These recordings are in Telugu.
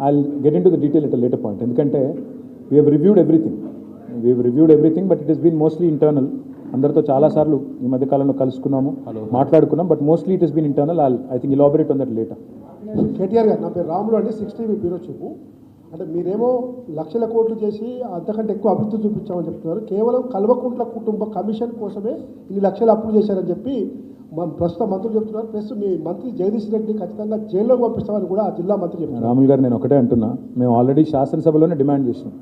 I'll get into the detail at a later point. ఎందుకంటే we have reviewed everything, but it has been mostly internal. అందరితో చాలాసార్లు ఈ మధ్య కాలంలో కలుసుకున్నాము, మాట్లాడుకున్నాం, but mostly it has been internal. I think elaborate on that later. KTR గారు, నా పేరు రాములు అండి, 6TV బ్యూరో చూపు. అంటే మీరేమో లక్షల కోట్లు చేసి అంతకంటే ఎక్కువ అభివృద్ధి చూపించామని చెప్తున్నారు. కేవలం కల్వకుంట్ల కుటుంబ కమిషన్ కోసమే ఇన్ని లక్షలు అప్పులు చేశారని చెప్పి ప్రస్తుత మంత్రులు చెప్తున్నారు. ప్లస్ మీ మంత్రి జగదీష్ రెడ్డిని ఖచ్చితంగా జైల్లోకి పంపిస్తామని కూడా ఆ జిల్లా మంత్రి చెప్తున్నారు. రాములు గారు, నేను ఒకటే అంటున్నా, మేము ఆల్రెడీ శాసనసభలోనే డిమాండ్ చేసినాం,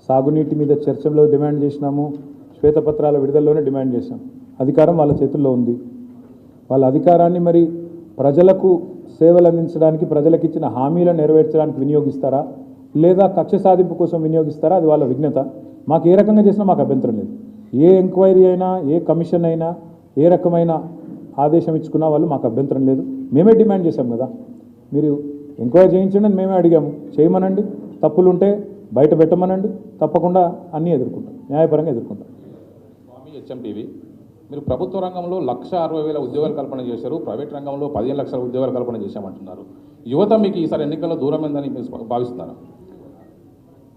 సాగునీటి మీద చర్చలో డిమాండ్ చేసినాము, శ్వేతపత్రాల విడుదలలోనే డిమాండ్ చేశాం. అధికారం వాళ్ళ చేతుల్లో ఉంది. వాళ్ళ అధికారాన్ని మరి ప్రజలకు సేవలు అందించడానికి, ప్రజలకు ఇచ్చిన హామీలను నెరవేర్చడానికి వినియోగిస్తారా, లేదా కక్ష సాధింపు కోసం వినియోగిస్తారా, అది వాళ్ళ విఘ్నత. మాకు ఏ రకంగా చేసినా మాకు అభ్యంతరం లేదు. ఏ ఎంక్వైరీ అయినా, ఏ కమిషన్ అయినా, ఏ రకమైన ఆదేశం ఇచ్చుకున్నా వాళ్ళు మాకు అభ్యంతరం లేదు. మేమే డిమాండ్ చేశాం కదా, మీరు ఎంక్వైరీ చేయించండి అని మేమే అడిగాము. చేయమనండి, తప్పులు ఉంటే బయట పెట్టమనండి, తప్పకుండా అన్నీ ఎదుర్కొంటాం, న్యాయపరంగా ఎదుర్కొంటాం. హెచ్ఎంటీవీ, మీరు ప్రభుత్వ రంగంలో 1,60,000 ఉద్యోగాలు కల్పన చేశారు, ప్రైవేట్ రంగంలో 15 లక్షల ఉద్యోగాలు కల్పన చేశామంటున్నారు. యువత మీకు ఈసారి ఎన్నికల్లో దూరమైందని మీరు భావిస్తున్నారా?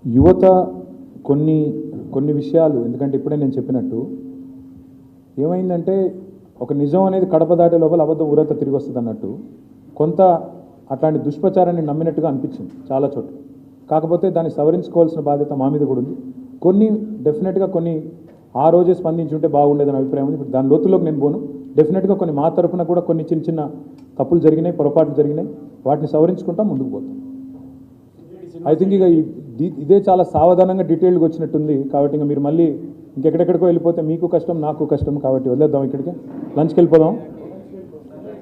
యువత కొన్ని విషయాలు, ఎందుకంటే ఇప్పుడే నేను చెప్పినట్టు ఏమైందంటే, ఒక నిజం అనేది కడప దాటే లోపల అబద్ధం ఊరంతా తిరిగి వస్తుంది అన్నట్టు కొంత అట్లాంటి దుష్ప్రచారాన్ని నమ్మినట్టుగా అనిపించింది చాలా చోట్ల. కాకపోతే దాన్ని సవరించుకోవాల్సిన బాధ్యత మా మీద కూడా ఉంది. కొన్ని డెఫినెట్గా కొన్ని ఆ రోజే స్పందించి ఉంటే బాగుండేదని అభిప్రాయం ఉంది. ఇప్పుడు దాని లోతులోకి నేను పోను. డెఫినెట్గా కొన్ని మా తరఫున కూడా కొన్ని చిన్న చిన్న తప్పులు జరిగినాయి, పొరపాట్లు జరిగినాయి, వాటిని సవరించుకుంటా ముందుకు పోతాం. ఐ థింక్ ఇక ఇదే చాలా సావధానంగా డీటెయిల్గా వచ్చినట్టుంది. కాబట్టి ఇంకా మీరు మళ్ళీ ఇంకెక్కడెక్కడికో వెళ్ళిపోతే మీకు కష్టం, నాకు కష్టం. కాబట్టి వదిలేద్దాం, ఇక్కడికి లంచ్కి వెళ్ళిపోదాం.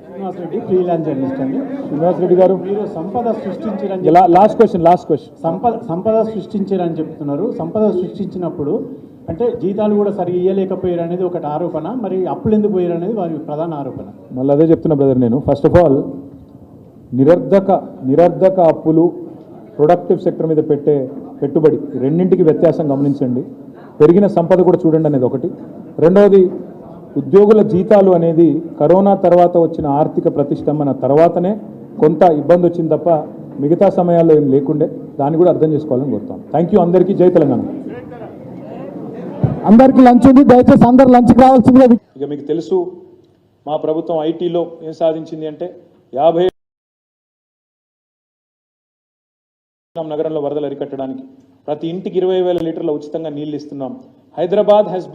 శ్రీనివాస్ రెడ్డి, ఫ్రీలాన్స్ జర్నలిస్ట్ అండి. శ్రీనివాస్ రెడ్డి గారు, మీరు సంపద సృష్టించారని లాస్ట్ క్వశ్చన్ సంపద సృష్టించారని చెప్తున్నారు. సంపద సృష్టించినప్పుడు అంటే జీతాలు కూడా సరిగ్గా ఇవ్వలేకపోయారు అనేది ఒకటి ఆరోపణ, మరి అప్పులు ఎందుకు పోయారు అనేది వారి ప్రధాన ఆరోపణ. మళ్ళీ అదే చెప్తున్నా బ్రదర్ నేను. ఫస్ట్ ఆఫ్ ఆల్, నిరర్ధక అప్పులు, ప్రొడక్టివ్ సెక్టర్ మీద పెట్టే పెట్టుబడి, రెండింటికి వ్యత్యాసం గమనించండి. పెరిగిన సంపద కూడా చూడండి అనేది ఒకటి. రెండవది, ఉద్యోగుల జీతాలు అనేది కరోనా తర్వాత వచ్చిన ఆర్థిక ప్రతిష్టంభన తర్వాతనే కొంత ఇబ్బంది వచ్చింది తప్ప మిగతా సమయాల్లో ఏం లేకుండే. దాన్ని కూడా అర్థం చేసుకోవాలని కోరుతాం. థ్యాంక్ యూ అందరికీ. జై తెలంగాణ. అందరికీ లంచ్ ఉంది, దయచేసి అందరు లంచ్కి రావాల్సిందిగా. ఇక మీకు తెలుసు, మా ప్రభుత్వం ఐటీలో ఏం సాధించింది అంటే 50 నగరంలో వరదలు అరికట్టడానికి ప్రతి ఇంటికి 20,000 లీటర్ల ఉచితంగా నీళ్లు ఇస్తున్నాం. Hyderabad has become